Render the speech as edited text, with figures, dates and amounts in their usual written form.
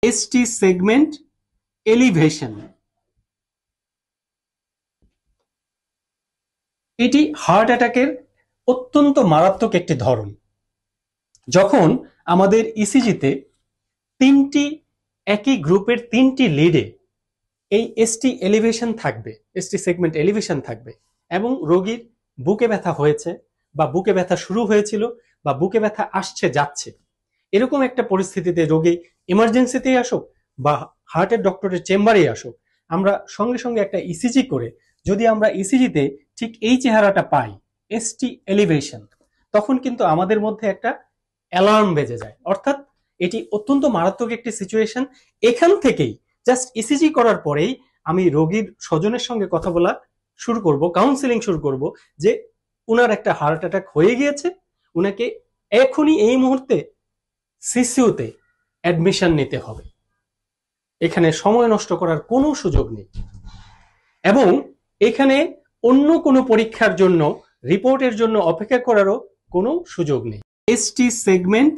ST segment elevation. এটি heart অ্যাটাকের অত্যন্ত মারাত্মক একটি ধরন। যখন আমাদের ইসিজিতে তিনটি একই গ্রুপের তিনটি লিডে এই এসটি এলিভেশন থাকবে, এসটি সেগমেন্ট এলিভেশন থাকবে এবং রোগীর বুকে ব্যথা হয়েছে বা বুকে ব্যথা শুরু হয়েছিল বা বুকে ব্যথা আসছে যাচ্ছে, এরকম একটা পরিস্থিতিতে রোগী ইমার্জেন্সিতেই আসুক বা হার্টের ডক্টরের চেম্বারেই আসুক, আমরা সঙ্গে সঙ্গে একটা ইসিজি করে যদি আমরা ইসিজিতে ঠিক এই চেহারাটা পাই, এসটি এলিভেশন, তখন কিন্তু আমাদের মধ্যে একটা অ্যালার্ম বেজে যায়। অর্থাৎ এটি অত্যন্ত মারাত্মক একটি সিচুয়েশন। এখান থেকেই জাস্ট ইসিজি করার পরেই আমি রোগীর স্বজনের সঙ্গে কথা বলা শুরু করব, কাউন্সিলিং শুরু করব যে উনার একটা হার্ট অ্যাটাক হয়ে গিয়েছে, উনাকে এখনই এই মুহূর্তে সিসিউতে অ্যাডমিশন নিতে হবে, এখানে সময় নষ্ট করার কোনো সুযোগ নেই এবং এখানে অন্য কোনো পরীক্ষার জন্য রিপোর্টের জন্য অপেক্ষা করারও কোনো সুযোগ নেই। ST segment